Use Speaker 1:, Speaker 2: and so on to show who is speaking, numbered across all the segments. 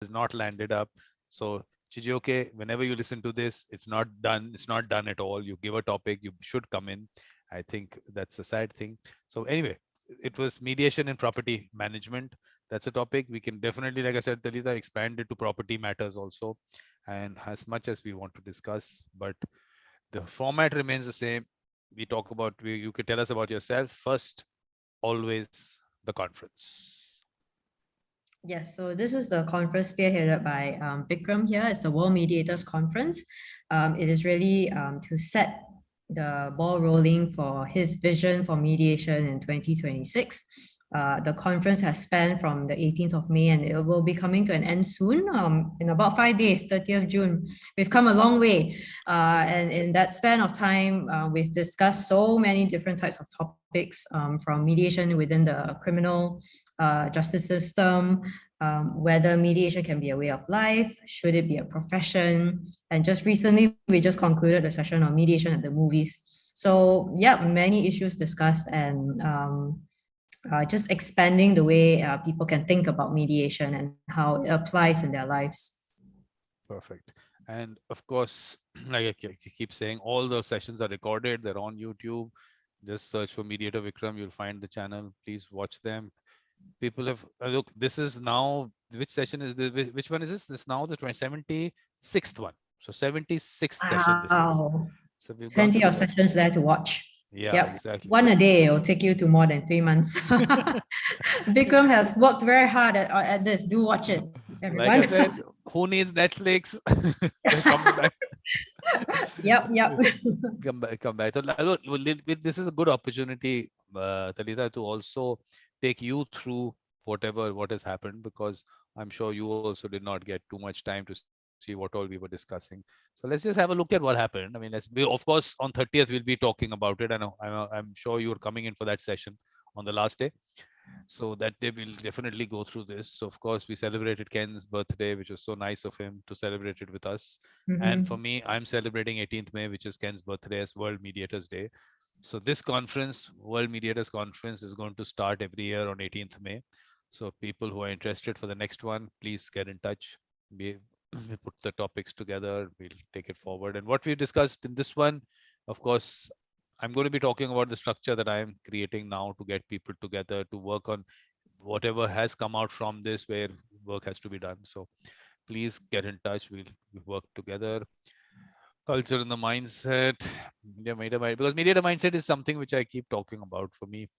Speaker 1: has not landed up. So Chijioke, whenever you listen to this, it's not done. It's not done at all. You give a topic, you should come in. I think that's a sad thing. So anyway, it was mediation in property management. That's a topic we can definitely, like I said, Dalita, expand it to property matters also, and as much as we want to discuss, but the format remains the same. We talk about, you could tell us about yourself first, always the conference.
Speaker 2: Yes, so this is the conference spearheaded by Vikram here. It's the World Mediators Conference. It is really to set the ball rolling for his vision for mediation in 2026. The conference has spanned from the 18th of May and it will be coming to an end soon, in about 5 days, 30th June. We've come a long way. And in that span of time, we've discussed so many different types of topics, from mediation within the criminal justice system, whether mediation can be a way of life, should it be a profession? And just recently, we just concluded a session on mediation at the movies. So, yeah, many issues discussed and just expanding the way people can think about mediation and how it applies in their lives.
Speaker 1: Perfect. And of course, like I keep saying, all those sessions are recorded. They're on YouTube. Just search for Mediator Vikram. You'll find the channel. Please watch them. People have look. This is now, which session is this? Which one is this? This now the 76th one. So 76th session this is.
Speaker 2: Wow.
Speaker 1: So we've gone
Speaker 2: Plenty
Speaker 1: through
Speaker 2: of
Speaker 1: that.
Speaker 2: sessions there to watch.
Speaker 1: Yeah,
Speaker 2: Yep.
Speaker 1: exactly.
Speaker 2: One a
Speaker 1: This.
Speaker 2: day, it'll take you to more than 3 months. Vikram has worked very hard at this. Do watch it,
Speaker 1: Like I
Speaker 2: everyone.
Speaker 1: said, who needs Netflix? It comes back.
Speaker 2: Yep, yep.
Speaker 1: Come back. So, look, this is a good opportunity, Talita, to also take you through what has happened, because I'm sure you also did not get too much time to see what all we were discussing. So let's just have a look at what happened. I mean, of course, on 30th we'll be talking about it. I know, I'm sure you're coming in for that session on the last day. So that day we'll definitely go through this. So of course we celebrated Ken's birthday, which was so nice of him to celebrate it with us. And for
Speaker 2: Mhm.
Speaker 1: me, I'm celebrating 18th May, which is Ken's birthday, as World Mediators Day. So this conference, World Mediators Conference, is going to start every year on 18th May. So people who are interested for the next one, please get in touch. We put the topics together. We'll take it forward. And what we discussed in this one, of course, I'm going to be talking about the structure that I'm creating now to get people together to work on whatever has come out from this, where work has to be done. So please get in touch. We'll work together. Culture and the mindset. Because mediator mindset is something which I keep talking about. For me,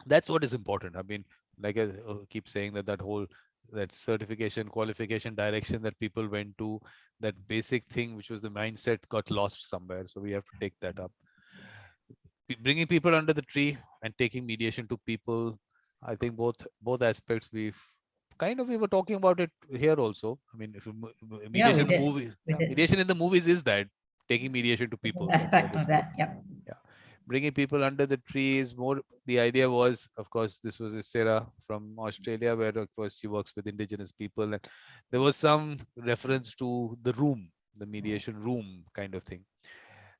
Speaker 1: that's what is important. I mean, like I keep saying, that certification, qualification, direction that people went to, that basic thing which was the mindset, got lost somewhere. So we have to take that up. Bringing people under the tree and taking mediation to people. I think both aspects we were talking about it here also. I mean, if
Speaker 2: Yeah, we
Speaker 1: mediation in the
Speaker 2: did.
Speaker 1: movies,
Speaker 2: We
Speaker 1: yeah,
Speaker 2: did.
Speaker 1: mediation in the movies is that taking mediation to people. That's what
Speaker 2: Aspect
Speaker 1: it
Speaker 2: of
Speaker 1: is.
Speaker 2: that. Yep.
Speaker 1: Yeah, bringing people under the tree is more. The idea was, of course, this was Sarah from Australia, where of course she works with indigenous people, and there was some reference to the room, the mediation room kind of thing.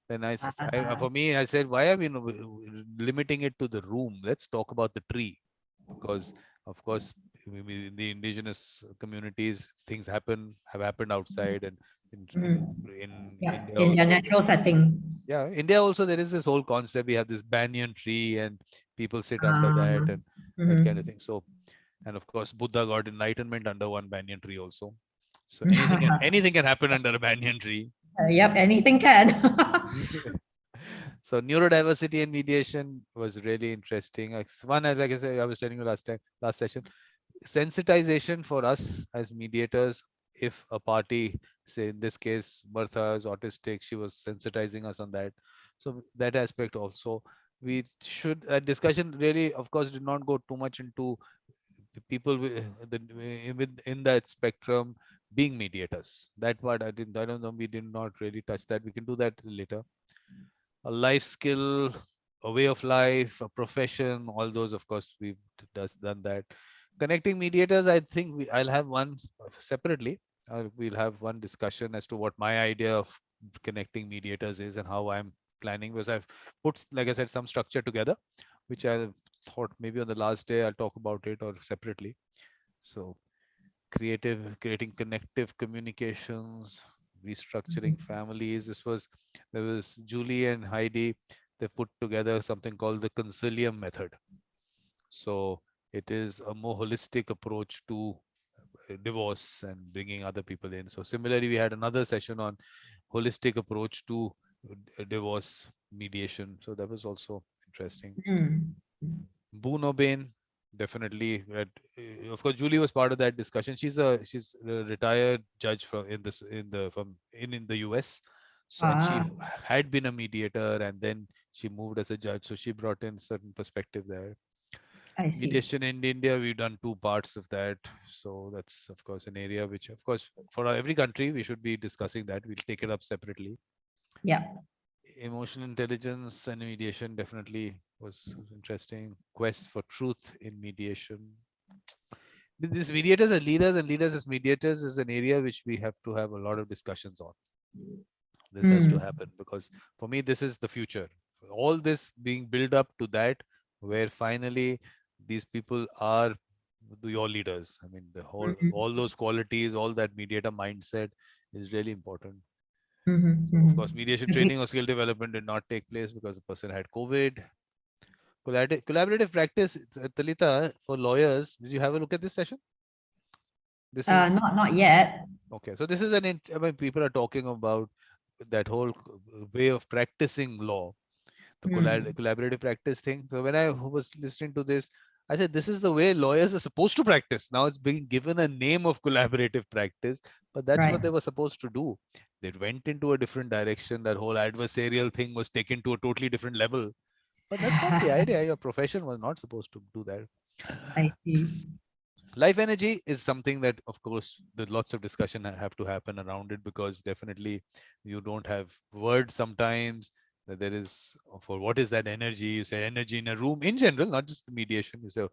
Speaker 1: Then
Speaker 2: Uh,
Speaker 1: for me, I said, why are we limiting it to the room? Let's talk about the tree, because of course, in the indigenous communities, things have happened outside, and in
Speaker 2: mm, yep.
Speaker 1: India
Speaker 2: In their
Speaker 1: also.
Speaker 2: natural setting.
Speaker 1: Yeah, India also, there is this whole concept. We have this banyan tree, and people sit under that,
Speaker 2: Uh,
Speaker 1: and that kind of
Speaker 2: mhm.
Speaker 1: thing. So, and of course, Buddha got enlightenment under one banyan tree also. So anything can happen under a banyan tree.
Speaker 2: Yep, anything can.
Speaker 1: So neurodiversity and mediation was really interesting. One, like I said, I was telling you last session, sensitization for us as mediators. If a party, say in this case, Bertha is autistic, she was sensitizing us on that. So that aspect also, we should, discussion really, of course, did not go too much into the people in that spectrum being mediators. That part I don't know, we did not really touch that. We can do that later. A life skill, a way of life, a profession, all those, of course, we've done that. Connecting mediators, I think I'll have one separately. We'll have one discussion as to what my idea of connecting mediators is and how I'm planning, because I've put, like I said, some structure together, which I thought maybe on the last day I'll talk about it or separately. So creating connective communications, restructuring
Speaker 2: Mhm.
Speaker 1: families. There was Julie and Heidi. They put together something called the Consilium method. So it is a more holistic approach to divorce and bringing other people in. So similarly, we had another session on holistic approach to divorce mediation. So that was also interesting.
Speaker 2: Mm.
Speaker 1: Boon O'Bain, definitely. Of course, Julie was part of that discussion. She's a retired judge in the US. So and she
Speaker 2: Ah,
Speaker 1: had been a mediator and then she moved as a judge. So she brought in certain perspective there.
Speaker 2: I see.
Speaker 1: Mediation in India, we've done two parts of that. So that's of course an area which, of course, for every country we should be discussing that. We'll take it up separately.
Speaker 2: Yeah.
Speaker 1: Emotional intelligence and mediation definitely was interesting. Quest for truth in mediation. These mediators as leaders and leaders as mediators is an area which we have to have a lot of discussions on. This has to
Speaker 2: Mm.
Speaker 1: happen because for me this is the future. All this being built up to that, where finally these people are your leaders. I mean, the whole
Speaker 2: Mhm.
Speaker 1: all those qualities, all that mediator mindset is really important.
Speaker 2: Mhm.
Speaker 1: So of course,
Speaker 2: Mhm.
Speaker 1: mediation
Speaker 2: Agree.
Speaker 1: training or skill development did not take place because the person had COVID. Collaborative practice, Talita, for lawyers. Did you have a look at this session? This is
Speaker 2: Not yet.
Speaker 1: okay. So this is I mean, people are talking about that whole way of practicing law, the
Speaker 2: Mm.
Speaker 1: collaborative practice thing. So when I was listening to this, I said, this is the way lawyers are supposed to practice. Now it's being given a name of collaborative practice, but that's what
Speaker 2: Right.
Speaker 1: they were supposed to do. They went into a different direction. That whole adversarial thing was taken to a totally different level. But that's not the idea. Your profession was not supposed to do that.
Speaker 2: I see.
Speaker 1: Life energy is something that, of course, there's lots of discussion have to happen around it because definitely you don't have words sometimes. That there is for what is that energy? You say energy in a room in general, not just the mediation. You say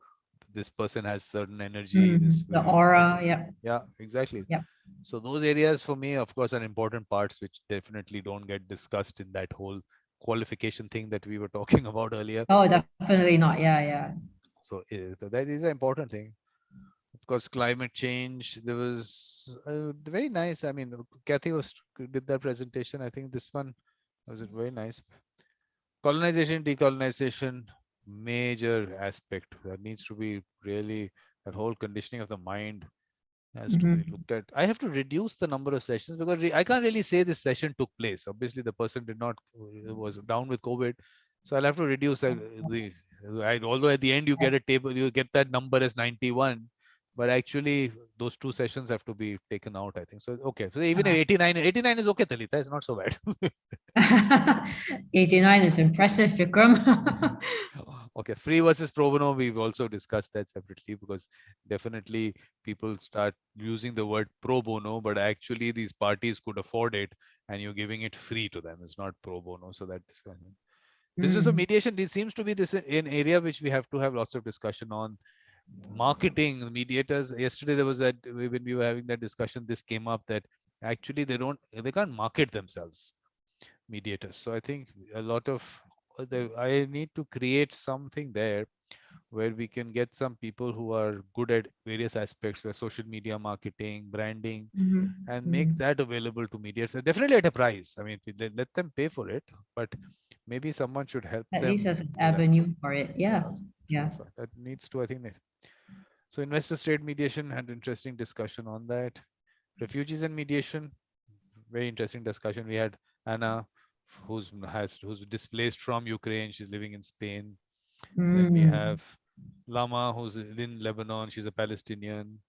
Speaker 1: this person has certain energy. This
Speaker 2: The aura. Yep.
Speaker 1: yeah, exactly.
Speaker 2: Yep.
Speaker 1: So those areas for me, of course, are important parts which definitely don't get discussed in that whole qualification thing that we were talking about earlier.
Speaker 2: Oh, definitely not. Yeah. Yeah.
Speaker 1: So that is an important thing. Of course, climate change. There was very nice. I mean, Kathy did that presentation. I think this one was very nice. Colonization, decolonization, major aspect that needs to be really that whole conditioning of the mind has to be
Speaker 2: Mhm.
Speaker 1: looked at. I have to reduce the number of sessions because I can't really say this session took place. Obviously, the person did not was down with COVID, so I'll have to reduce the. Although at the end you get a table, you get that number as 91, but actually those two sessions have to be taken out. I think so. Okay, so even 89 is okay, Talita. It's not so bad.
Speaker 2: 89 is impressive, Vikram.
Speaker 1: Okay, free versus pro bono, we've also discussed that separately because definitely people start using the word pro bono, but actually these parties could afford it and you're giving it free to them. It's not pro bono. So that's business of
Speaker 2: Mm.
Speaker 1: mediation. This seems to be this an area which we have to have lots of discussion on. Marketing, mediators. Yesterday there was that when we were having that discussion, this came up that actually they can't market themselves, mediators. So I think a lot of I need to create something there where we can get some people who are good at various aspects like social media marketing, branding,
Speaker 2: Mhm.
Speaker 1: and make
Speaker 2: Mhm.
Speaker 1: that available to mediators. Definitely at a price. I mean, let them pay for it, but maybe someone should help
Speaker 2: At least
Speaker 1: them
Speaker 2: as an
Speaker 1: do that.
Speaker 2: avenue for it. Yeah.
Speaker 1: Yeah.
Speaker 2: Yeah.
Speaker 1: So that needs to, I think. So investor state mediation had interesting discussion on that. Refugees and mediation, very interesting discussion. We had Anna, who's displaced from Ukraine. She's living in Spain. Then we
Speaker 2: Mm.
Speaker 1: have Lama, who's in Lebanon. She's a Palestinian.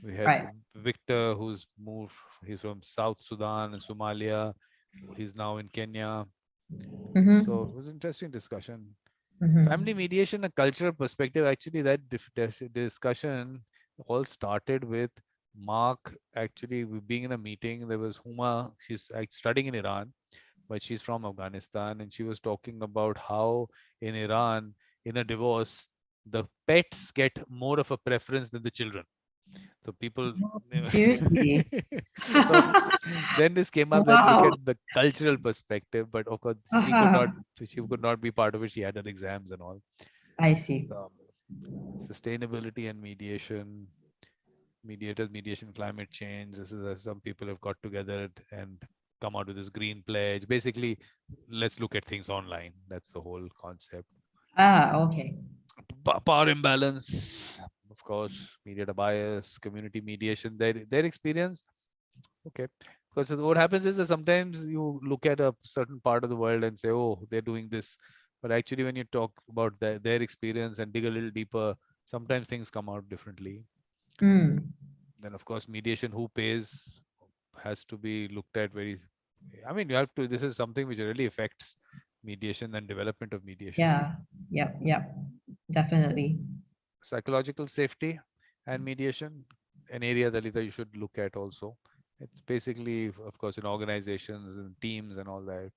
Speaker 1: We had
Speaker 2: Right.
Speaker 1: Victor, who's moved. He's from South Sudan and Somalia. He's now in Kenya. So
Speaker 2: Mm-hmm.
Speaker 1: it was an interesting discussion. Family
Speaker 2: Mm-hmm.
Speaker 1: mediation, a cultural perspective. Actually, that discussion all started with Mark. Actually, being in a meeting, there was Huma. She's studying in Iran, but she's from Afghanistan, and she was talking about how in Iran, in a divorce, the pets get more of a preference than the children. So people,
Speaker 2: Seriously.
Speaker 1: so then this came up. Let's look
Speaker 2: Wow.
Speaker 1: at the cultural perspective. But of course,
Speaker 2: Aha.
Speaker 1: she could not be part of it. She had her exams and all.
Speaker 2: I see.
Speaker 1: So sustainability and mediation. mediators, mediation, climate change. This is some people have got together and come out with this green pledge. Basically, let's look at things online. That's the whole concept.
Speaker 2: Okay.
Speaker 1: Power imbalance, of course, mediator bias, community mediation, their experience. Okay. Because what happens is that sometimes you look at a certain part of the world and say, oh, they're doing this. But actually, when you talk about their experience and dig a little deeper, sometimes things come out differently.
Speaker 2: Mm.
Speaker 1: Then, of course, mediation, who pays, has to be looked at very. I mean, you have to, this is something which really affects mediation and development of mediation.
Speaker 2: Yeah. Yep. Yep. Definitely.
Speaker 1: Psychological safety and mediation, an area that you should look at also. It's basically, of course, in organizations and teams and all that.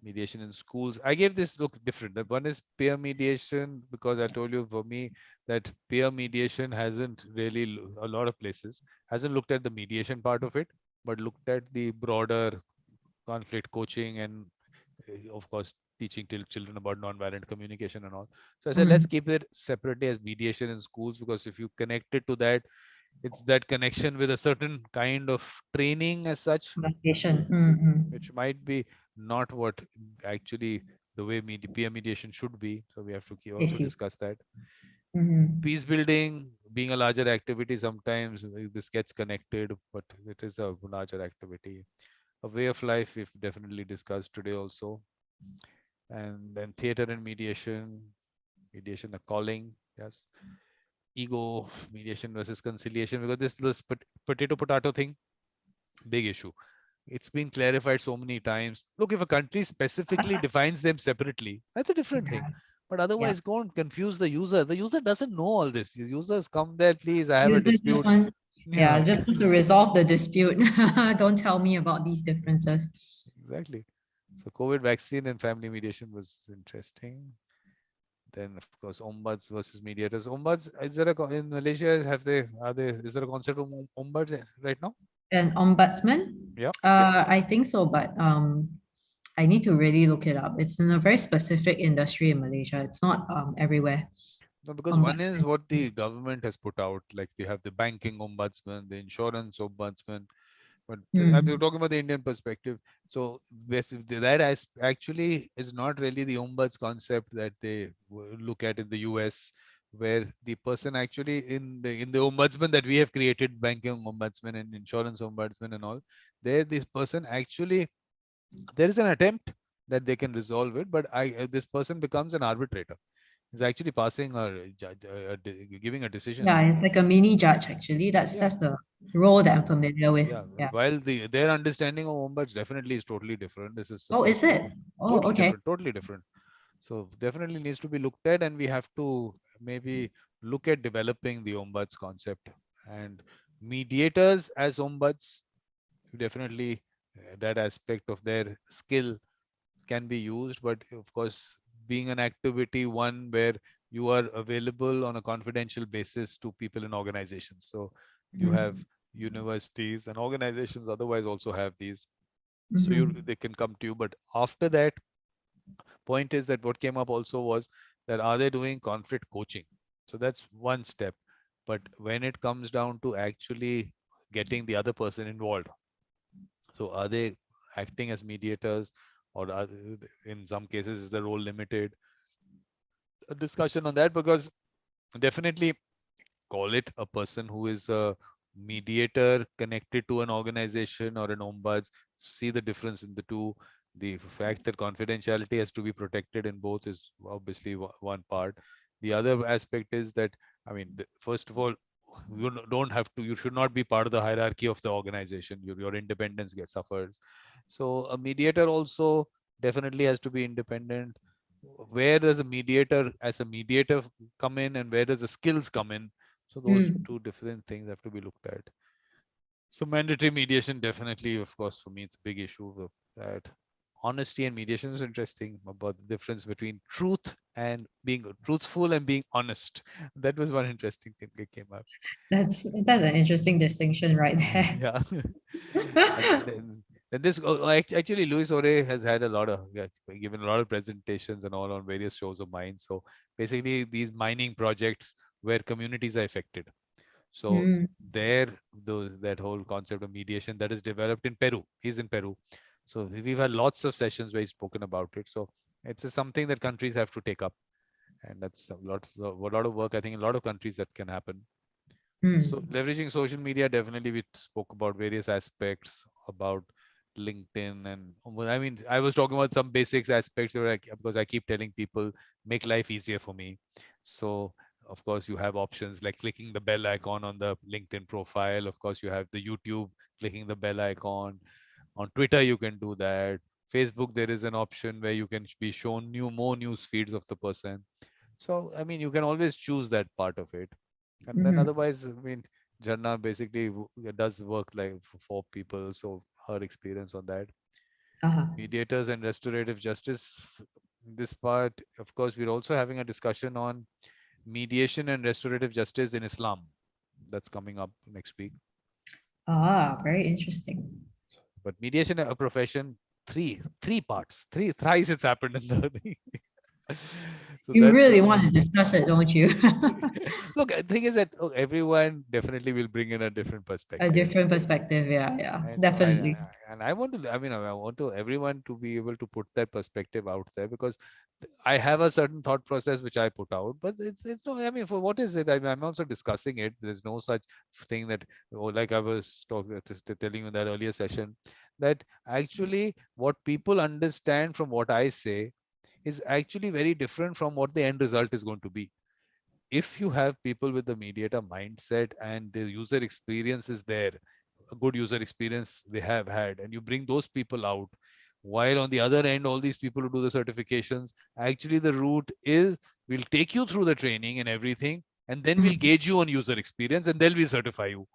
Speaker 1: Mediation in schools. I gave this look different. That one is peer mediation, because I told you for me that peer mediation hasn't really, a lot of places, hasn't looked at the mediation part of it, but looked at the broader conflict coaching and, of course, teaching children about nonviolent communication and all. So I said, let's
Speaker 2: Mm.
Speaker 1: keep it separately as mediation in schools, because if you connect it to that, it's that connection with a certain kind of training as such,
Speaker 2: Validation. Mm-hmm.
Speaker 1: which might be not what actually the way peer mediation should be. So we have to
Speaker 2: I
Speaker 1: also
Speaker 2: see.
Speaker 1: discuss that.
Speaker 2: Mm-hmm.
Speaker 1: Peace building being a larger activity, sometimes this gets connected, but it is a larger activity. A way of life we've definitely discussed today also. And then theater and mediation, mediation a calling, yes. Ego, mediation versus conciliation, because this potato potato thing, big issue. It's been clarified so many times. Look, if a country specifically defines them separately, that's a different thing.
Speaker 2: Yeah.
Speaker 1: But
Speaker 2: Yeah.
Speaker 1: otherwise, don't confuse the user. The user doesn't know all this. Users come there, please, I have a
Speaker 2: User just
Speaker 1: dispute.
Speaker 2: want, yeah,
Speaker 1: Yeah,
Speaker 2: just to resolve the dispute. Don't tell me about these differences.
Speaker 1: exactly. So COVID vaccine and family mediation was interesting. Then, of course, ombuds versus mediators. Ombuds, is there in Malaysia, is there a concept of ombuds right now?
Speaker 2: An ombudsman?
Speaker 1: Yeah.
Speaker 2: I think so, but I need to really look it up. It's in a very specific industry in Malaysia. It's not everywhere.
Speaker 1: No, because one is
Speaker 2: Ombudsman.
Speaker 1: what the government has put out, like they have the banking ombudsman, the insurance ombudsman. But I'm
Speaker 2: Mm.
Speaker 1: talking about the Indian perspective. So that actually is not really the ombuds concept that they look at in the US, where the person actually in the ombudsman that we have created, banking ombudsman and insurance ombudsman and all, there this person actually, there is an attempt that they can resolve it, but this person becomes an arbitrator. He's actually passing or giving a decision.
Speaker 2: Yeah, it's like a mini judge actually.
Speaker 1: Yeah,
Speaker 2: That's the role that I'm familiar with.
Speaker 1: yeah.
Speaker 2: Yeah.
Speaker 1: While their understanding of ombuds definitely is totally different. This is
Speaker 2: Oh, is
Speaker 1: supposed to be
Speaker 2: it? Oh, okay.
Speaker 1: totally different. So definitely needs to be looked at, and we have to maybe look at developing the ombuds concept and mediators as ombuds. Definitely, that aspect of their skill can be used, but of course, being an activity one where you are available on a confidential basis to people in organizations. So you have
Speaker 2: Mm-hmm.
Speaker 1: universities and organizations otherwise also have these, so
Speaker 2: Mm-hmm.
Speaker 1: they can come to you. But after that, point is that what came up also was that, are they doing conflict coaching? So that's one step. But when it comes down to actually getting the other person involved, so are they acting as mediators, or in some cases is the role limited? A discussion on that, because definitely call it a person who is a mediator connected to an organization or an ombuds. See the difference in the two. The fact that confidentiality has to be protected in both is obviously one part. The other aspect is that, I mean, first of all, you don't have to, you should not be part of the hierarchy of the organization. Your independence gets suffered. So a mediator also definitely has to be independent. Where does a mediator as a mediator come in, and where does the skills come in? So those
Speaker 2: Mm.
Speaker 1: two different things have to be looked at. So mandatory mediation, definitely, of course, for me, it's a big issue of that. Honesty and mediation is interesting, about the difference between truth and being truthful and being honest. That was one interesting thing that came up.
Speaker 2: That's an interesting distinction right there.
Speaker 1: Yeah. And then this actually Luis Ore has had a lot of given a lot of presentations and all on various shows of mine. So basically, these mining projects where communities are affected. So
Speaker 2: Mm.
Speaker 1: there, that whole concept of mediation that is developed in Peru. He's in Peru. So we've had lots of sessions where he's spoken about it. So it's something that countries have to take up. And that's a lot of work, I think, in a lot of countries that can happen. So
Speaker 2: Mm.
Speaker 1: leveraging social media, definitely we spoke about various aspects about LinkedIn. And well, I mean, I was talking about some basic aspects because I keep telling people make life easier for me. So of course you have options like clicking the bell icon on the LinkedIn profile. Of course you have the YouTube, clicking the bell icon. On Twitter you can do that. Facebook, there is an option where you can be shown more news feeds of the person. So I mean, you can always choose that part of it. And then
Speaker 2: Mm-hmm.
Speaker 1: otherwise, I mean, Jharna basically does work like for people. So her experience on that.
Speaker 2: Uh-huh.
Speaker 1: Mediators and restorative justice. This part, of course, we're also having a discussion on mediation and restorative justice in Islam. That's coming up next week.
Speaker 2: Ah, very interesting.
Speaker 1: But mediation, a profession, three parts, thrice it's happened in the thing. So
Speaker 2: You
Speaker 1: that's
Speaker 2: really want to discuss it, don't you?
Speaker 1: look. The thing is that everyone definitely will bring in a different
Speaker 2: A
Speaker 1: perspective.
Speaker 2: different perspective. Yeah, yeah,
Speaker 1: And
Speaker 2: definitely.
Speaker 1: I want to, I mean, I want to everyone to be able to put their perspective out there, because I have a certain thought process which I put out, but it's no, I mean, for what is it? I mean, I'm also discussing it. There's no such thing that, oh, like I was talking, just telling you in that earlier session, that actually what people understand from what I say is actually very different from what the end result is going to be. If you have people with the mediator mindset and the user experience is there, a good user experience they have had, and you bring those people out, while on the other end, all these people who do the certifications, actually the route is we'll take you through the training and everything, and then we'll
Speaker 2: Mhm.
Speaker 1: gauge you on user experience, and then we'll certify you.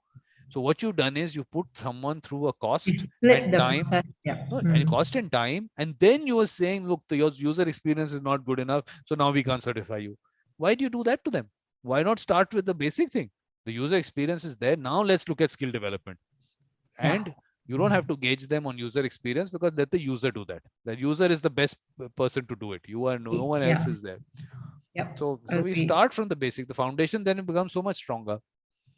Speaker 1: So what you've done is you put someone through a
Speaker 2: You
Speaker 1: cost
Speaker 2: split
Speaker 1: and
Speaker 2: the
Speaker 1: time,
Speaker 2: process. Yeah.
Speaker 1: no, and
Speaker 2: Mm.
Speaker 1: cost and time, and then you are saying, look, your user experience is not good enough, so now we can't certify you. Why do you do that to them? Why not start with the basic thing? The user experience is there. Now let's look at skill development.
Speaker 2: Yeah.
Speaker 1: And you don't have to gauge them on user experience, because let the user do that. The user is the best person to do it. You are, no one else
Speaker 2: Yeah.
Speaker 1: is there.
Speaker 2: Yep.
Speaker 1: So we
Speaker 2: Agreed.
Speaker 1: start from the basic, the foundation, then it becomes so much stronger.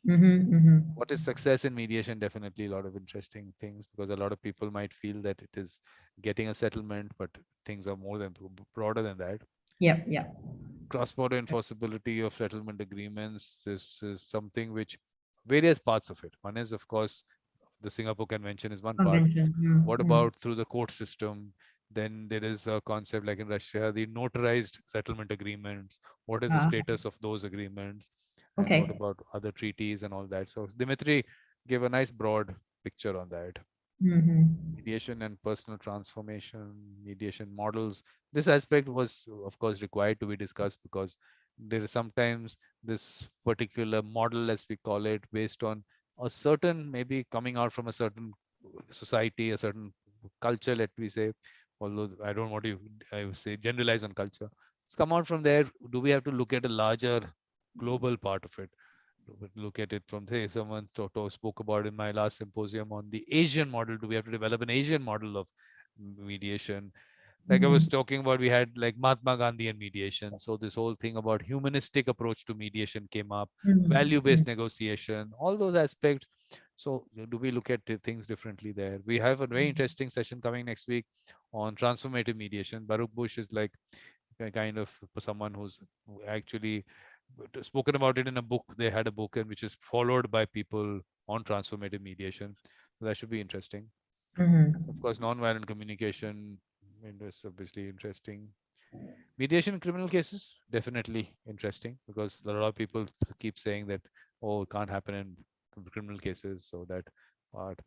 Speaker 2: Mm-hmm, mm-hmm.
Speaker 1: What is success in mediation? Definitely a lot of interesting things, because a lot of people might feel that it is getting a settlement, but things are more than broader than that.
Speaker 2: Yep. Yep.
Speaker 1: Cross-border enforceability of settlement agreements. This is something which various parts of it. One is, of course, the Singapore Convention is one part.
Speaker 2: Convention.
Speaker 1: What
Speaker 2: Mm-hmm.
Speaker 1: about through the court system? Then there is a concept like in Russia, the notarized settlement agreements. What is the status of those agreements? And what
Speaker 2: Okay.
Speaker 1: about other treaties and all that? So Dimitri gave a nice broad picture on that.
Speaker 2: Mm-hmm.
Speaker 1: Mediation and personal transformation, mediation models. This aspect was, of course, required to be discussed, because there is sometimes this particular model, as we call it, based on a certain, maybe coming out from a certain society, a certain culture, let me say, although I don't want to, I would say, generalize on culture. It's come out from there. Do we have to look at a larger global part of it? Look at it from, say, someone spoke about in my last symposium on the Asian model. Do we have to develop an Asian model of mediation? Like I was
Speaker 2: Mm-hmm.
Speaker 1: talking about, we had like Mahatma Gandhi and mediation. So this whole thing about humanistic approach to mediation came up,
Speaker 2: Mm-hmm.
Speaker 1: value-based negotiation, all those aspects. So do we look at things differently there? We have a very interesting session coming next week on transformative mediation. Baruch Bush is like a kind of someone who's actually spoken about it in a book. They had a book, and which is followed by people on transformative mediation. So that should be interesting. Of
Speaker 2: Mm-hmm.
Speaker 1: course, non-violent communication, I mean, is obviously interesting. Mediation in criminal cases, definitely interesting, because a lot of people keep saying that, oh, it can't happen in criminal cases. So that part,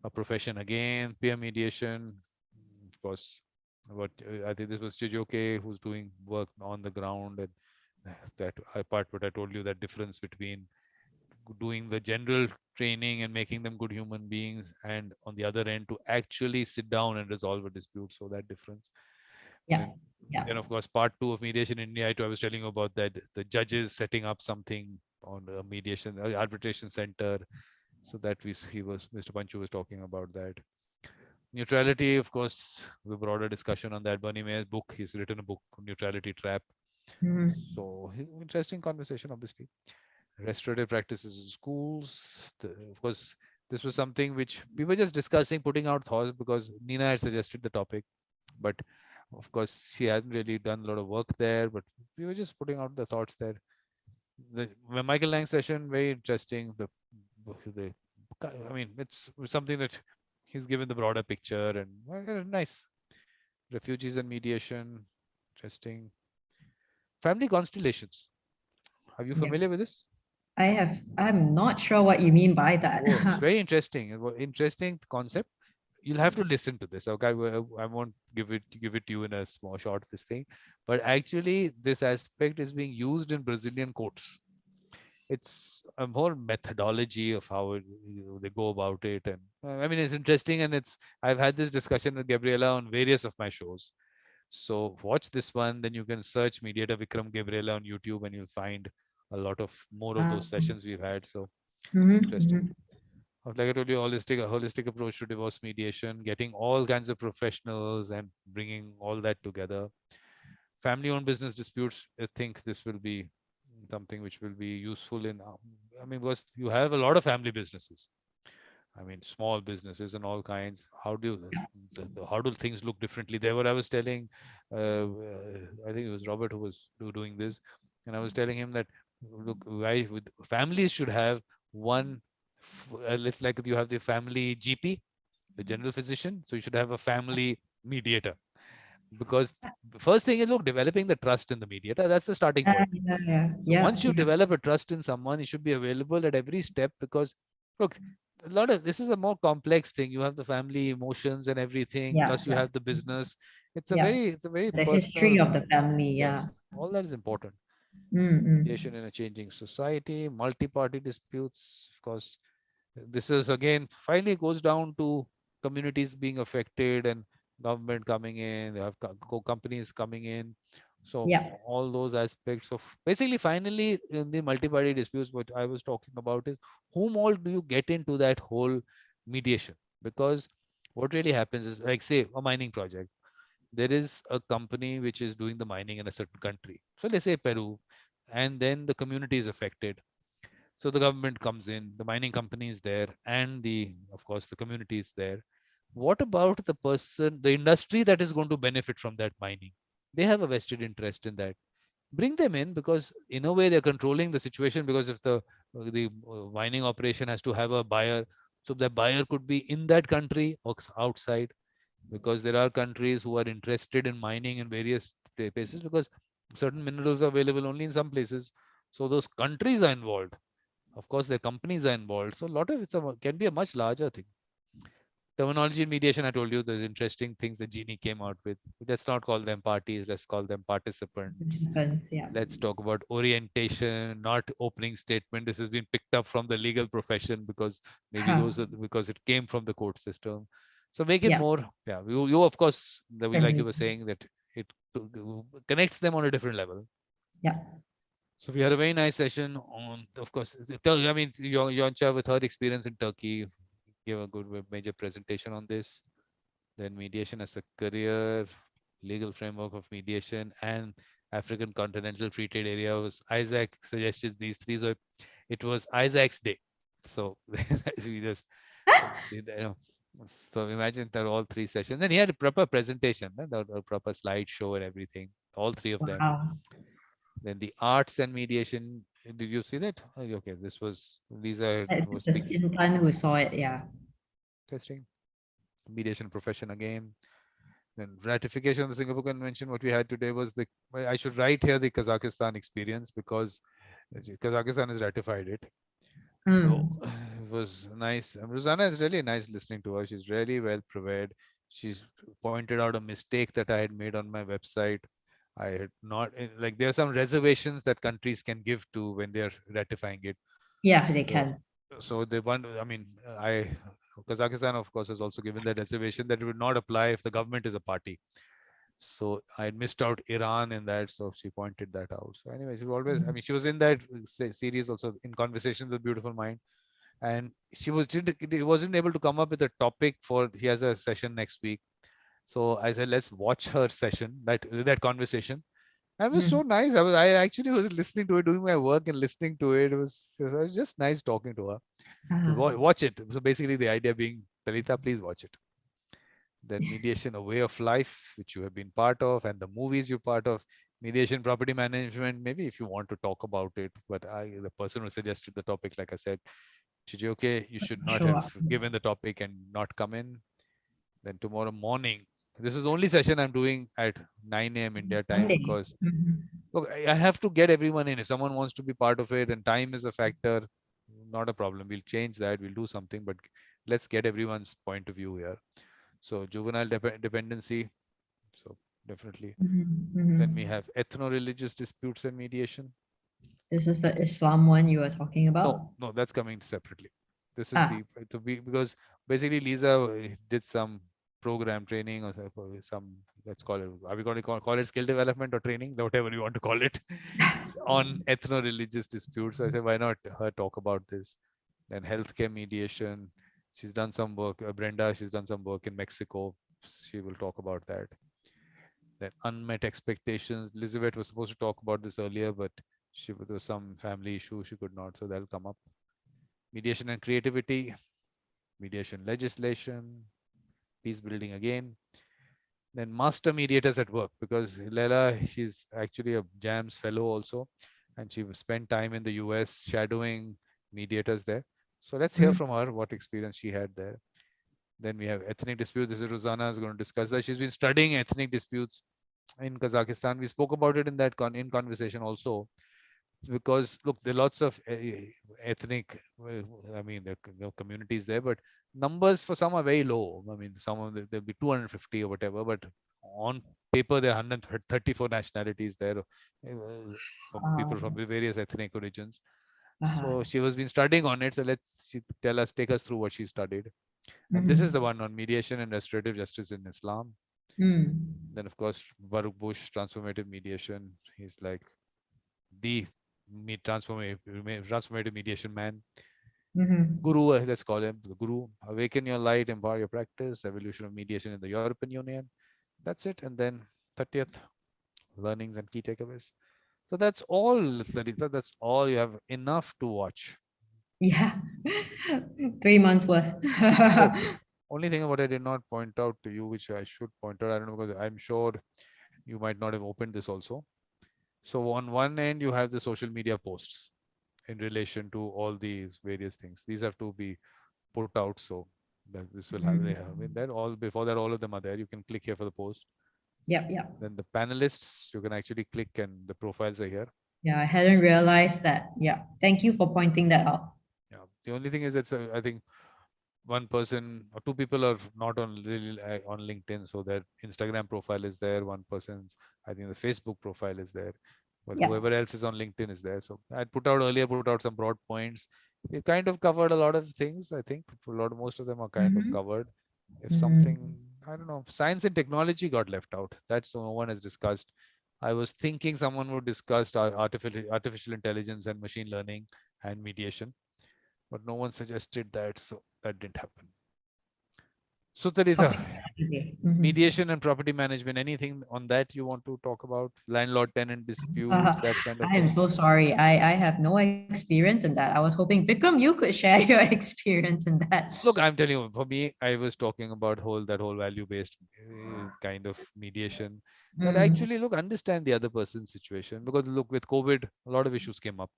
Speaker 1: a profession again, peer mediation, of course. What I think this was Chijioke who's doing work on the ground, and that part what I told you, that difference between doing the general training and making them good human beings, and on the other end to actually sit down and resolve a dispute. So that difference.
Speaker 2: Yeah.
Speaker 1: And
Speaker 2: Yeah.
Speaker 1: then of course part two of mediation in India, I was telling you about that, the judges setting up something on a mediation arbitration center. So that he was, Mr. Panchu was talking about that. Neutrality, of course, we brought a discussion on that. Bernie Mayer's book, he's written a book, Neutrality Trap.
Speaker 2: Mm-hmm.
Speaker 1: So interesting conversation, obviously. restorative practices in schools. Of course, this was something which we were just discussing, putting out thoughts because Nina had suggested the topic. But of course, she hasn't really done a lot of work there. But we were just putting out the thoughts there. The Michael Lang session, very interesting. The I mean, it's something that he's given the broader picture and nice. Refugees and mediation, interesting. Family constellations. Are you
Speaker 2: Yeah.
Speaker 1: familiar with this?
Speaker 2: I'm not sure what you mean by that.
Speaker 1: Oh, it's very interesting. Interesting concept. You'll have to listen to this. Okay, I won't give it to you in a small short this thing, but actually this aspect is being used in Brazilian courts. It's a more methodology of how they go about it, and I mean it's interesting, and it's I've had this discussion with Gabriela on various of my shows. So watch this one, then you can search Mediator Vikram Gabriela on YouTube, and you'll find a lot of more of those sessions we've had. So interesting.
Speaker 2: Mhm.
Speaker 1: Like I told you, a holistic approach to divorce mediation, getting all kinds of professionals and bringing all that together. Family-owned business disputes. I think this will be something which will be useful in. I mean, because you have a lot of family businesses. I mean, small businesses and all kinds. How do how do things look differently? There, what I was telling, I think it was Robert who was doing this, and I was telling him that look, why with families should have one. Let's like you have the family GP, the general physician. So you should have a family mediator because the first thing is look developing the trust in the mediator. That's the starting point.
Speaker 2: Yeah, yeah,
Speaker 1: So
Speaker 2: yeah,
Speaker 1: once you
Speaker 2: yeah,
Speaker 1: develop a trust in someone, you should be available at every step because look, a lot of this is a more complex thing. You have the family emotions and everything,
Speaker 2: yeah,
Speaker 1: plus you
Speaker 2: yeah,
Speaker 1: have the business.
Speaker 2: yeah.
Speaker 1: It's a very
Speaker 2: The history
Speaker 1: personal.
Speaker 2: of the family, yeah.
Speaker 1: Yes, all that is important.
Speaker 2: Mm-mm.
Speaker 1: Mediation in a changing society, multi-party disputes, of course. This is again finally goes down to communities being affected and government coming in, they have companies coming in. So
Speaker 2: Yeah,
Speaker 1: all those aspects of basically finally in the multi-party disputes, what I was talking about is whom all do you get into that whole mediation? Because what really happens is like say a mining project. There is a company which is doing the mining in a certain country. So let's say Peru, and then the community is affected, so the government comes in, the mining company is there, and of course, the community is there. What about the person, the industry that is going to benefit from that mining? They have a vested interest in that. Bring them in because, in a way, they're controlling the situation. Because if the mining operation has to have a buyer, so the buyer could be in that country or outside. Because there are countries who are interested in mining in various places because certain minerals are available only in some places. So those countries are involved, of course, their companies are involved. So a lot of can be a much larger thing. Terminology in mediation, I told you, there's interesting things that Genie came out with. Let's not call them parties, let's call them participants.
Speaker 2: participants, yeah.
Speaker 1: Let's talk about orientation, not opening statement. This has been picked up from the legal profession because maybe
Speaker 2: Huh.
Speaker 1: because it came from the court system. So make it
Speaker 2: Yeah,
Speaker 1: more, yeah. You of course, like you
Speaker 2: friendly.
Speaker 1: were saying, that it connects them on a different level.
Speaker 2: Yeah.
Speaker 1: So we had a very nice session on, of course, I mean, Yoncha with her experience in Turkey gave a good major presentation on this. Then mediation as a career, legal framework of mediation, and African Continental Free Trade Area was Isaac suggested these three. So it was Isaac's day. So we just did, so imagine that all three sessions. Then he had a proper presentation, a proper slideshow and everything. All three of them.
Speaker 2: Wow.
Speaker 1: Then the arts and mediation. Did you see that? Okay, this was Lisa was
Speaker 2: It's the
Speaker 1: speaking.
Speaker 2: skin pun who saw it, yeah.
Speaker 1: Interesting. Mediation profession again. Then ratification of the Singapore Convention. What we had today was I should write here the Kazakhstan experience because Kazakhstan has ratified it. So
Speaker 2: Mm.
Speaker 1: it was nice. Rosanna is really nice listening to her. She's really well prepared. She's pointed out a mistake that I had made on my website. I had not like there are some reservations that countries can give to when they're ratifying it.
Speaker 2: Yeah, they
Speaker 1: So,
Speaker 2: can.
Speaker 1: so they want. I mean, I Kazakhstan, of course, has also given that reservation that it would not apply if the government is a party. So I missed out Iran in that. So she pointed that out. So anyway, she always. I mean, she was in that series also in Conversations with Beautiful Mind, and she wasn't able to come up with a topic for. He has a session next week. So I said, let's watch her session, that conversation, It was so nice. I actually was listening to it, doing my work and listening to it. It was just nice talking to her. So watch it. So basically, the idea being, Talita, please watch it. Then mediation, a way of life, which you have been part of, and the movies you're part of. Mediation, property management. Maybe if you want to talk about it, but the person who suggested the topic, like I said, Chijioke, you should not
Speaker 2: Show
Speaker 1: have
Speaker 2: up.
Speaker 1: given the topic and not come in. Then tomorrow morning, this is the only session I'm doing at 9 a.m. India time
Speaker 2: Monday.
Speaker 1: because look, I have to get everyone in. If someone wants to be part of it and time is a factor, not a problem. We'll change that. We'll do something, but let's get everyone's point of view here. So juvenile dependency. So definitely. Then we have ethno-religious disputes and mediation.
Speaker 2: This is the Islam one you were talking
Speaker 1: No,
Speaker 2: about.
Speaker 1: no, that's coming separately. This is
Speaker 2: Ah,
Speaker 1: the to be because basically Lisa did some program training or some, let's call it, are we going to call it skill development or training, whatever you want to call it, on ethno-religious disputes. So I said, why not her talk about this? Then healthcare mediation. She's done some work. Brenda, she's done some work in Mexico. She will talk about that. Then unmet expectations. Elizabeth was supposed to talk about this earlier, but there was some family issue. She could not, so that'll come up. Mediation and creativity. Mediation legislation. Peace building again. Then master mediators at work, because Leila, she's actually a JAMS fellow also, and she spent time in the US shadowing mediators there. So let's hear from her what experience she had there. Then we have ethnic disputes. This is Rosanna is going to discuss that. She's been studying ethnic disputes in Kazakhstan. We spoke about it in that in conversation also, because look, there are lots of ethnic, I mean, the communities there, but numbers for some are very low. I mean, some of there'll be 250 or whatever, but on paper there are 134 nationalities there, from people from various ethnic origins. So she has been studying on it. So she take us through what she studied. And this is the one on mediation and restorative justice in Islam. Then of course Baruch Bush, transformative mediation. He's like the transformative mediation man. Guru, let's call him the Guru. Awaken your light, empower your practice, evolution of mediation in the European Union. That's it. And then 30th, learnings and key takeaways. So that's all, Larita. That's all. You have enough to watch.
Speaker 2: Yeah. 3 months worth.
Speaker 1: Oh, only thing what I did not point out to you, which I should point out, I don't know, because I'm sure you might not have opened this also. So on one end, you have the social media posts in relation to all these various things. These have to be put out. So that this will have, they have in there. All before that, all of them are there. You can click here for the post.
Speaker 2: Yep, yep.
Speaker 1: Then the panelists, you can actually click and the profiles are here.
Speaker 2: Yeah, I hadn't realized that. Yeah. Thank you for pointing that out.
Speaker 1: Yeah. The only thing is that I think one person or two people are not on really on LinkedIn, so their Instagram profile is there. One person's, I think, the Facebook profile is there, but
Speaker 2: Yeah.
Speaker 1: whoever else is on LinkedIn is there. So I put out some broad points. We kind of covered a lot of things. I think most of them are kind of covered. If something, I don't know, science and technology got left out. That's no one has discussed. I was thinking someone would discuss artificial intelligence and machine learning and mediation, but no one suggested that, so that didn't happen. So Tarita,
Speaker 2: Topic. Okay.
Speaker 1: mediation and property management, anything on that you want to talk about? Landlord tenant disputes, that kind of
Speaker 2: I am
Speaker 1: thing.
Speaker 2: so sorry. I have no experience in that. I was hoping, Vikram, you could share your experience in that.
Speaker 1: Look, I'm telling you, for me, I was talking about that whole value-based kind of mediation. That actually, look, understand the other person's situation, because look, with COVID, a lot of issues came up.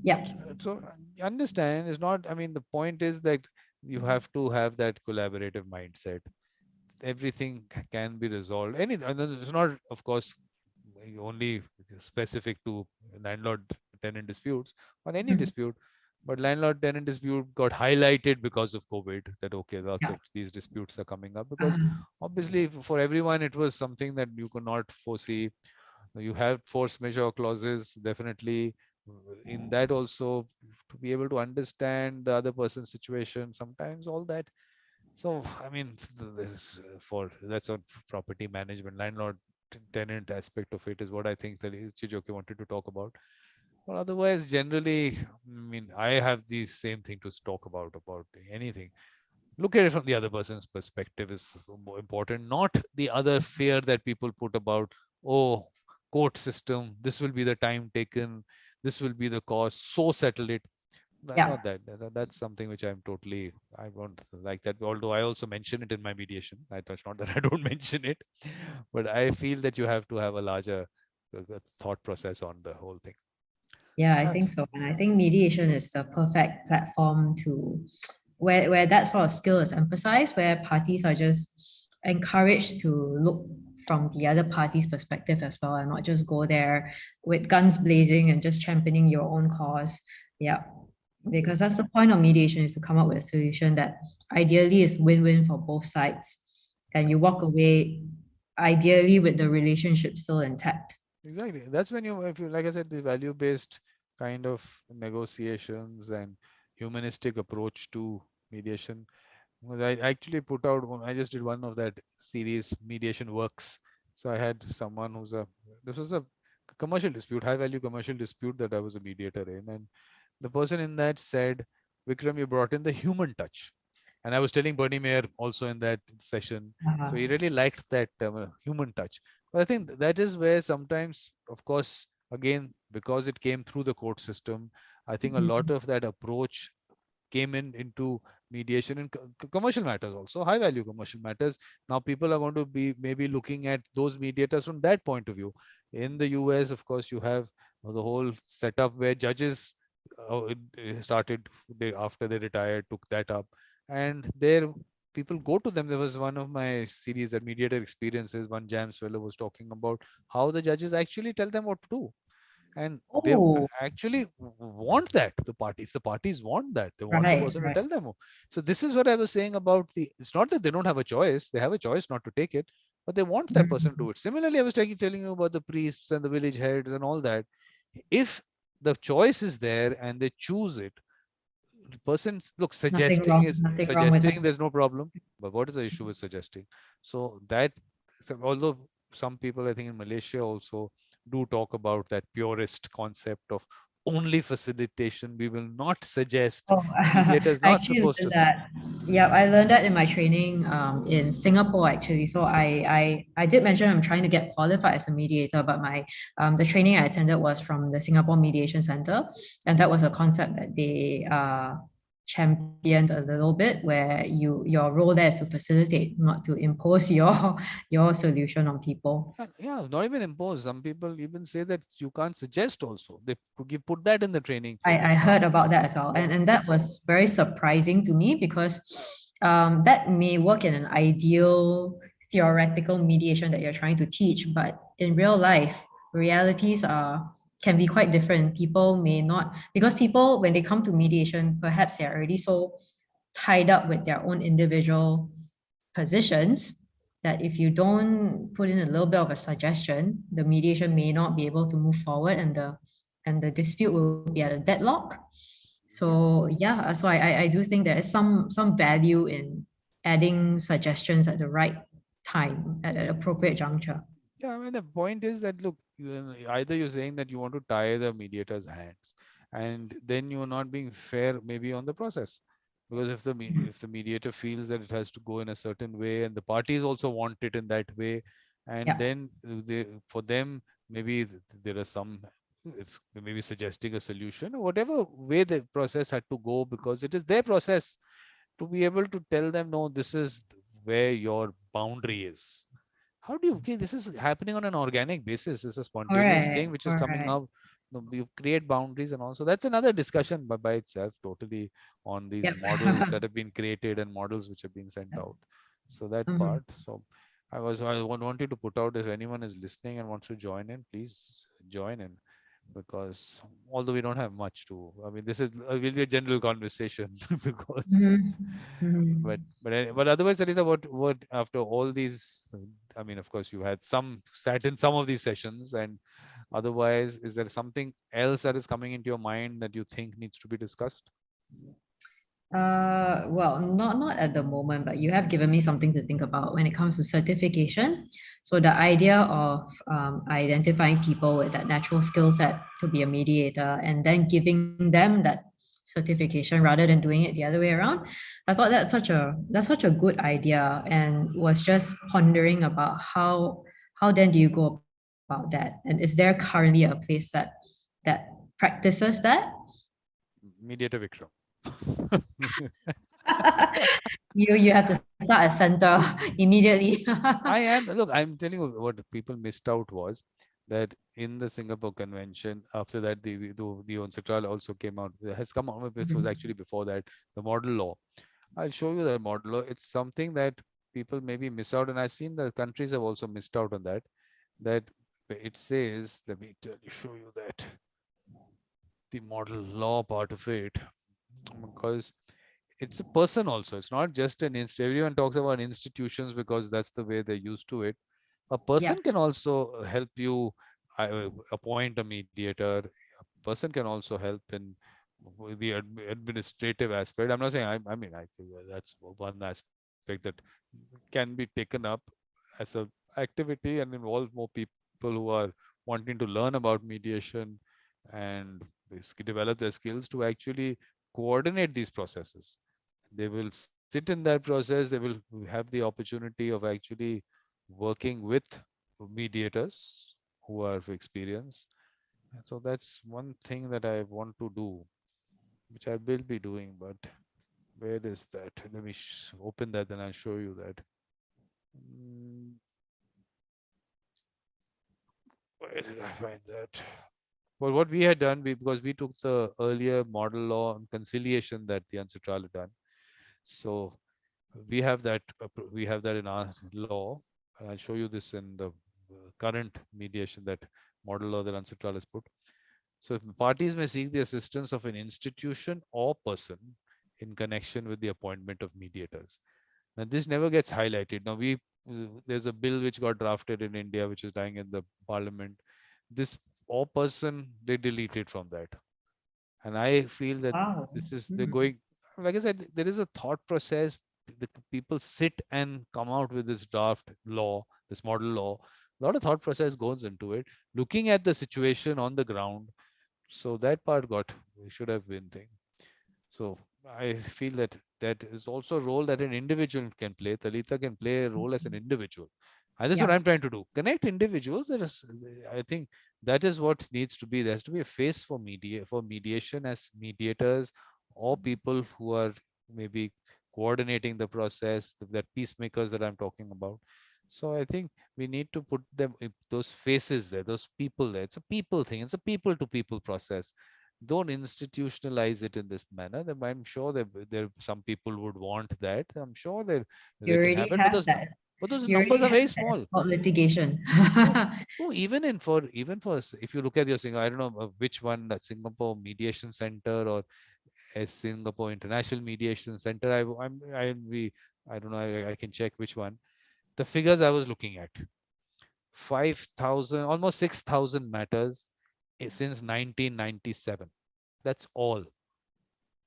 Speaker 2: Yep.
Speaker 1: So understand is not. I mean, the point is that you have to have that collaborative mindset. Everything can be resolved. And it's not, of course, only specific to landlord tenant disputes or any dispute, but landlord tenant dispute got highlighted because of COVID, that okay, lots
Speaker 2: Yeah.
Speaker 1: of these disputes are coming up, because obviously for everyone it was something that you could not foresee. You have force majeure clauses, definitely in that also, to be able to understand the other person's situation, sometimes all that. So I mean, this for that's on property management, landlord tenant aspect of it is what I think that Chijioke wanted to talk about. But otherwise, generally, I mean, I have the same thing to talk about anything. Look at it from the other person's perspective is more important, not the other fear that people put about, oh, court system, this will be the time taken, this will be the cost, so settle it.
Speaker 2: Yeah.
Speaker 1: Not that. That's something which I won't like that. Although I also mention it in my mediation. It's not that I don't mention it, but I feel that you have to have a larger thought process on the whole thing.
Speaker 2: Yeah, I
Speaker 1: Right.
Speaker 2: think so. And I think mediation is the perfect platform to where that sort of skill is emphasized, where parties are just encouraged to look from the other party's perspective as well and not just go there with guns blazing and just championing your own cause. Yeah. Because that's the point of mediation, is to come up with a solution that ideally is win-win for both sides. And you walk away ideally with the relationship still intact.
Speaker 1: Exactly. That's when if you, like I said, the value-based kind of negotiations and humanistic approach to mediation. Well, I actually put out one. I just did one of that series, Mediation Works. So I had someone this was a commercial dispute, high value commercial dispute that I was a mediator in. And the person in that said, Vikram, you brought in the human touch. And I was telling Bernie Mayer also in that session. So he really liked that term, human touch. But I think that is where sometimes, of course, again, because it came through the court system, I think a lot
Speaker 2: Mhm.
Speaker 1: of that approach came into mediation in commercial matters, also high value commercial matters. Now people are going to be maybe looking at those mediators from that point of view. In the US, of course, you have the whole setup where judges started after they retired, took that up, and there people go to them. There was one of my series that mediator experiences, one jams fellow was talking about how the judges actually tell them what to do, and they
Speaker 2: Oh,
Speaker 1: actually want that. The party, if the parties want that, they want the
Speaker 2: right,
Speaker 1: person to
Speaker 2: right.
Speaker 1: tell them. So this is what I was saying about it's not that they don't have a choice, they have a choice not to take it, but they want that person to
Speaker 2: Mhm.
Speaker 1: do it. Similarly, I was telling you about the priests and the village heads and all that. If the choice is there and they choose it, the person's look,
Speaker 2: Nothing wrong with
Speaker 1: suggesting,
Speaker 2: that.
Speaker 1: there's no problem. But what is the issue with suggesting? So that, so although some people, I think in Malaysia also do talk about that purist concept of only facilitation, we will not suggest.
Speaker 2: Oh,
Speaker 1: Mediator is
Speaker 2: I
Speaker 1: not
Speaker 2: actually
Speaker 1: supposed to
Speaker 2: learned
Speaker 1: say.
Speaker 2: that. Yeah, I learned that in my training in Singapore actually. So I did mention I'm trying to get qualified as a mediator, but my the training I attended was from the Singapore Mediation Center, and that was a concept that they championed a little bit, where your role there is to facilitate, not to impose your solution on people.
Speaker 1: And yeah, not even impose. Some people even say that you can't suggest also. They put that in the training for you.
Speaker 2: I heard about that as well.
Speaker 1: Yeah.
Speaker 2: And that was very surprising to me because that may work in an ideal theoretical mediation that you're trying to teach, but in real life, realities are can be quite different. People may not, because people, when they come to mediation, perhaps they're already so tied up with their own individual positions that if you don't put in a little bit of a suggestion, the mediation may not be able to move forward, and the dispute will be at a deadlock.
Speaker 1: Yeah.
Speaker 2: So yeah, so I do think there is some value in adding suggestions at the right time at an appropriate juncture.
Speaker 1: Yeah, I mean, the point is that look, either you're saying that you want to tie the mediator's hands, and then you're not being fair maybe on the process. Because if the mediator feels that it has to go in a certain way, and the parties also want it in that way, and
Speaker 2: Yeah.
Speaker 1: then for them maybe there are some, it's maybe suggesting a solution or whatever way the process had to go, because it is their process, to be able to tell them, no, this is where your boundary is. How do you, okay, this is happening on an organic basis. It's a
Speaker 2: All
Speaker 1: spontaneous thing
Speaker 2: right.
Speaker 1: which is
Speaker 2: All
Speaker 1: coming
Speaker 2: right.
Speaker 1: out. You create boundaries, and also that's another discussion by itself, totally, on these
Speaker 2: Yep.
Speaker 1: models that have been created and models which are being sent out. So that
Speaker 2: Mhm.
Speaker 1: part. So wanted to put out, if anyone is listening and wants to join in, please join in, because although we don't have much to, I mean, this is will be a general conversation because
Speaker 2: Mhm. Mhm.
Speaker 1: but otherwise, Sarita, what after all these, I mean, of course, you had some sat in some of these sessions, and otherwise, is there something else that is coming into your mind that you think needs to be discussed?
Speaker 2: Well, not at the moment, but you have given me something to think about when it comes to certification. So the idea of identifying people with that natural skill set to be a mediator and then giving them that certification rather than doing it the other way around. I thought that's such a good idea, and was just pondering about how then do you go about that? And is there currently a place that practices that?
Speaker 1: Mediator Vikram.
Speaker 2: You have to start a center immediately.
Speaker 1: I am, look, I'm telling you what people missed out was that in the Singapore Convention, after that, the UNCITRAL also came out, has come out, this was actually before that, the model law. I'll show you that model law. It's something that people maybe miss out, and I've seen the countries have also missed out on that. That it says, let me show you that the model law part of it, because it's a person also. It's not just an everyone talks about institutions because that's the way they're used to it. A
Speaker 2: Yeah.
Speaker 1: person can also help you appoint a mediator. A person can also help in with the administrative aspect. I'm not saying I mean that's one aspect that can be taken up as a activity and involve more people who are wanting to learn about mediation and develop their skills to actually coordinate these processes. They will sit in that process. They will have the opportunity of actually working with mediators who are experienced. And so that's one thing that I want to do, which I will be doing. But where is that? Let me open that, then I'll show you that. Mm, Where did I find that? Well, what we had done, because we took the earlier model law on conciliation that the UNCITRAL had done. So we have that in our law. And I'll show you this in the current mediation, that model law that UNCITRAL has put. So parties may seek the assistance of an institution or person in connection with the appointment of mediators. Now this never gets highlighted. Now there's a bill which got drafted in India which is lying in the parliament. This or person, they deleted from that. And I feel that
Speaker 2: Wow.
Speaker 1: this is they're going, like I said, there is a thought process. The people sit and come out with this draft law, this model law. A lot of thought process goes into it, looking at the situation on the ground. So that part got, we should have been thing. So I feel that that is also a role that an individual can play. Talitha can play a role as an individual. And this is what
Speaker 2: Yeah.
Speaker 1: I'm trying to do. Connect individuals. I think that is what needs to be. There has to be a face for mediation as mediators or people who are maybe coordinating the process, that peacemakers that I'm talking about. So I think we need to put those faces there, those people there. It's a people thing. It's a people to people process. Don't institutionalize it in this manner. I'm sure that there some people would want that. I'm sure that
Speaker 2: You
Speaker 1: they can
Speaker 2: already
Speaker 1: happen,
Speaker 2: have that.
Speaker 1: but those
Speaker 2: You already
Speaker 1: numbers are
Speaker 2: have
Speaker 1: very
Speaker 2: that. It's
Speaker 1: small.
Speaker 2: called litigation.
Speaker 1: No, no, even for if you look at your Singapore, I don't know which one, that Singapore Mediation Center or a Singapore International Mediation Center. I don't know. I can check which one. The figures I was looking at: 5,000, almost 6,000 matters since 1997. That's all.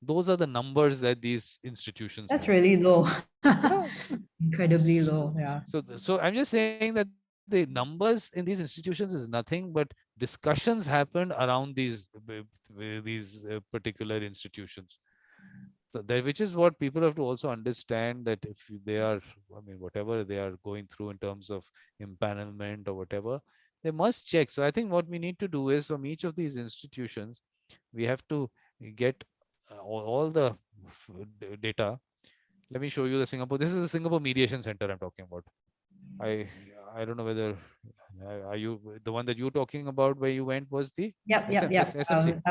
Speaker 1: Those are the numbers that these institutions
Speaker 2: That's
Speaker 1: have.
Speaker 2: really low.
Speaker 1: Yeah.
Speaker 2: Incredibly
Speaker 1: So,
Speaker 2: low. Yeah.
Speaker 1: so I'm just saying that the numbers in these institutions is nothing but discussions happened around these particular institutions. So that, which is what people have to also understand, that if they are, I mean, whatever they are going through in terms of empanelment or whatever, they must check. So I think what we need to do is, from each of these institutions, we have to get all the data. Let me show you the Singapore. This is the Singapore Mediation Center I'm talking about. I I don't know whether are you the one that you're talking about where you went was the
Speaker 2: Yep. Yep. Yep.
Speaker 1: SMC.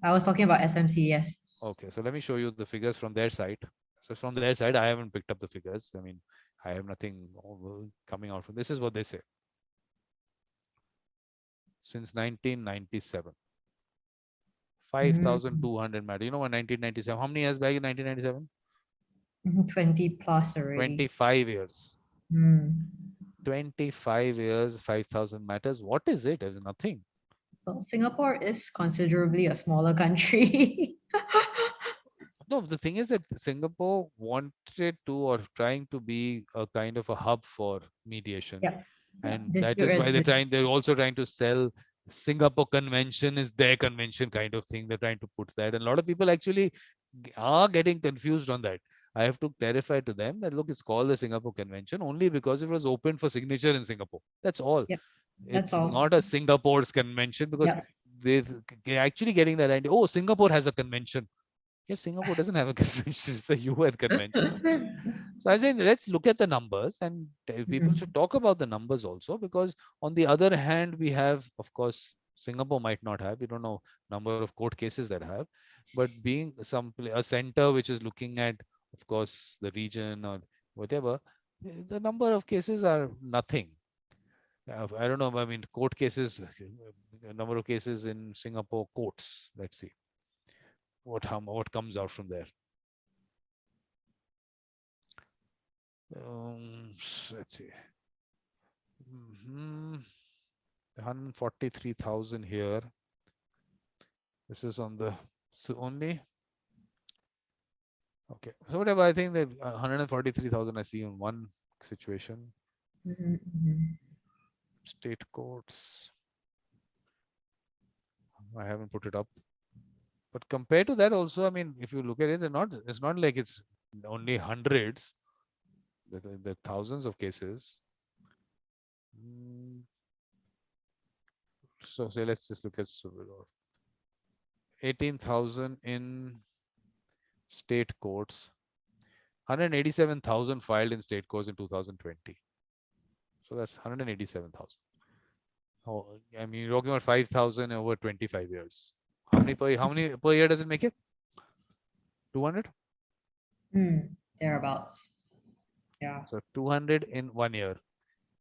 Speaker 2: I was talking about SMC. Yes.
Speaker 1: Okay, so let me show you the figures from their side. So from their side, I haven't picked up the figures. I mean, I have nothing coming out from this. Is what they say. Since 1997,
Speaker 2: Mm,
Speaker 1: 5,200 matter. You know what, 1997? How many years back in 1997?
Speaker 2: 20 plus already.
Speaker 1: 25 years.
Speaker 2: Mm.
Speaker 1: 25 years, 5,000 matters. What is it? There's nothing.
Speaker 2: Well, Singapore is considerably a smaller country.
Speaker 1: No, the thing is that Singapore wanted to, or trying to be, a kind of a hub for mediation.
Speaker 2: Yep. Yeah.
Speaker 1: And that
Speaker 2: Dispute
Speaker 1: is why
Speaker 2: resolution.
Speaker 1: they're also trying to sell Singapore convention is their convention kind of thing. They're trying to put that. And a lot of people actually are getting confused on that. I have to clarify to them that, look, it's called the Singapore Convention only because it was open for signature in Singapore. That's all.
Speaker 2: Yep. That's
Speaker 1: It's
Speaker 2: all.
Speaker 1: not a Singapore's convention because
Speaker 2: Yep.
Speaker 1: they're actually getting that idea. Oh, Singapore has a convention. Yes, Singapore doesn't have a convention. It's a UN convention. So I'm saying let's look at the numbers, and people should
Speaker 2: Mhm.
Speaker 1: talk about the numbers also, because on the other hand, we have, of course, Singapore might not have. We don't know number of court cases that have, but being a center which is looking at, of course, the region or whatever, the number of cases are nothing. I don't know. I mean, court cases, number of cases in Singapore courts. Let's see what comes out from there. Let's see. 143,000 here. This is on the only. Okay. So whatever, I think that 143,000 I see in one situation.
Speaker 2: Mhm, mhm.
Speaker 1: State courts. I haven't put it up. But compared to that also, I mean, if you look at it, it's not like it's only hundreds. The thousands of cases. So say let's just look at 18,000 in state courts, 187,000 filed in state courts in 2020. So that's 187,000. Oh, I mean, you're talking about 5,000 over 25 years. How many per year does it make it? 200?
Speaker 2: Thereabouts. Yeah.
Speaker 1: So 200 in 1 year.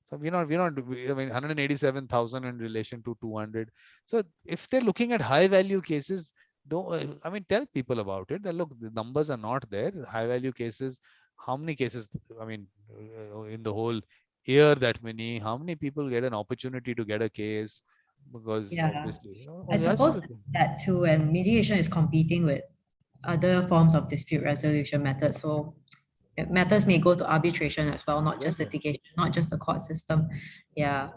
Speaker 1: So I mean, 187,000 in relation to 200. So if they're looking at high value cases, don't, I mean, tell people about it. That look, the numbers are not there. High value cases, how many cases, I mean, in the whole year, that many, how many people get an opportunity to get a case? Because
Speaker 2: Yeah.
Speaker 1: obviously,
Speaker 2: I
Speaker 1: that's
Speaker 2: suppose that too, and mediation is competing with other forms of dispute resolution methods. So matters may go to arbitration as well, not just
Speaker 1: exactly.
Speaker 2: litigation, not just the court system. Yeah.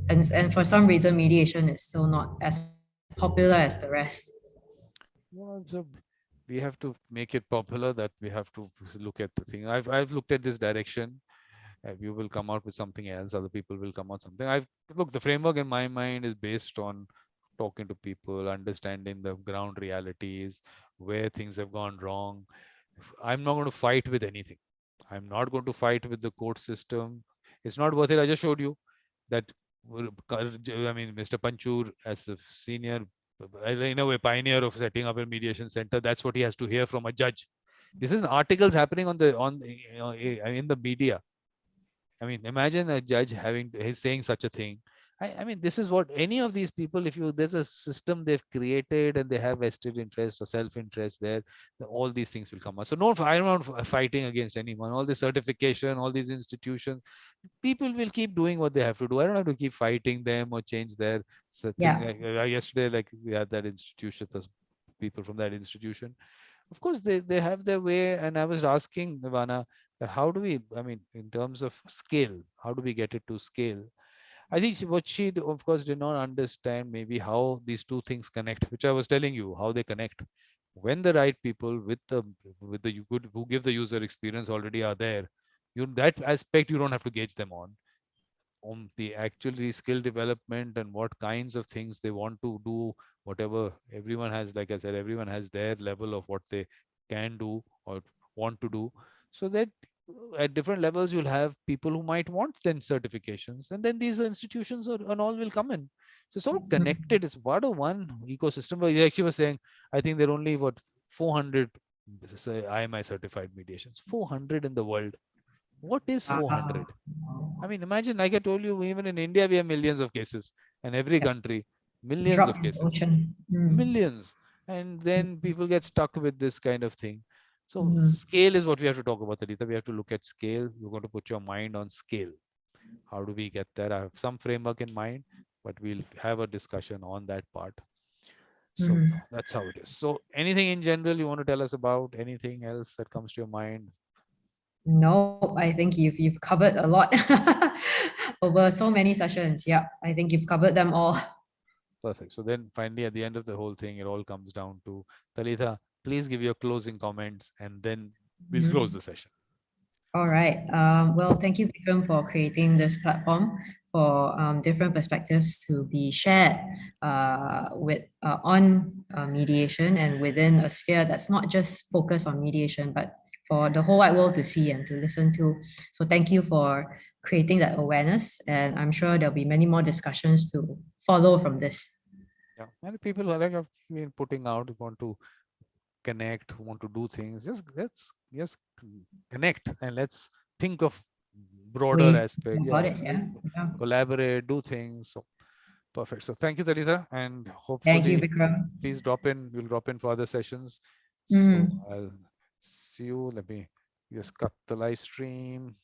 Speaker 2: And for some reason, mediation is still not as popular as the rest.
Speaker 1: Well, so we have to make it popular, that we have to look at the thing. I've looked at this direction. You will come out with something else. Other people will come out something. Look, the framework in my mind is based on talking to people, understanding the ground realities, where things have gone wrong. I'm not going to fight with anything. I'm not going to fight with the court system. It's not worth it. I just showed you that. I mean, Mr. Panchur, as a senior, in a way, pioneer of setting up a mediation center, that's what he has to hear from a judge. This is articles happening in the media. I mean, imagine a judge he's saying such a thing. I mean, this is what any of these people, if you there's a system they've created and they have vested interest or self-interest there, all these things will come out. So no, I'm not fighting against anyone. All this certification, all these institutions, people will keep doing what they have to do. I don't have to keep fighting them or change their thing.
Speaker 2: Yeah.
Speaker 1: Yesterday, like we had that institution, people from that institution, of course they have their way. And I was asking Ivana, that how do we, I mean, in terms of scale, how do we get it to scale? I think what of course did not understand maybe how these two things connect, which I was telling you how they connect. When the right people with the good who give the user experience already are there, that aspect you don't have to gauge them on the actually skill development and what kinds of things they want to do. Whatever everyone has, like I said, everyone has their level of what they can do or want to do. So that at different levels you'll have people who might want then certifications, and then these institutions and all will come in. So it's all
Speaker 2: Mhm.
Speaker 1: connected. It's part of one ecosystem. But he actually was saying, I think there are only 400 IMI certified mediations, 400 in the world. What is
Speaker 2: Wow.
Speaker 1: 400? I mean, imagine, like I told you, even in India, we have millions of cases, and every
Speaker 2: Yep.
Speaker 1: country, millions
Speaker 2: Drop
Speaker 1: of
Speaker 2: in the
Speaker 1: cases,
Speaker 2: ocean.
Speaker 1: millions. And then people get stuck with this kind of thing. So,
Speaker 2: Mhm.
Speaker 1: scale is what we have to talk about, Talita. We have to look at scale. You're going to put your mind on scale. How do we get there? I have some framework in mind, but we'll have a discussion on that part. So,
Speaker 2: Mhm.
Speaker 1: that's how it is. So, anything in general you want to tell us about? Anything else that comes to your mind?
Speaker 2: No, I think you've covered a lot over so many sessions. Yeah, I think you've covered them all.
Speaker 1: Perfect. So then finally, at the end of the whole thing, it all comes down to Talitha, please give your closing comments and then we'll close
Speaker 2: Mhm.
Speaker 1: the session.
Speaker 2: All right. Well, thank you, Vikram, for creating this platform for different perspectives to be shared on mediation and within a sphere that's not just focused on mediation, but for the whole wide world to see and to listen to. So thank you for creating that awareness, and I'm sure there'll be many more discussions to follow from this.
Speaker 1: Yeah, many people are like I've been putting out want to connect, want to do things. Just connect and let's think of broader
Speaker 2: Ways
Speaker 1: aspect.
Speaker 2: about
Speaker 1: Yeah,
Speaker 2: it, yeah. Yeah.
Speaker 1: collaborate, do things. So perfect. So thank you, Talita, and
Speaker 2: Thank you,
Speaker 1: hopefully
Speaker 2: Vikram.
Speaker 1: please drop in. We'll drop in for other sessions. So
Speaker 2: Mhm.
Speaker 1: I'll see you. Let me just cut the live stream.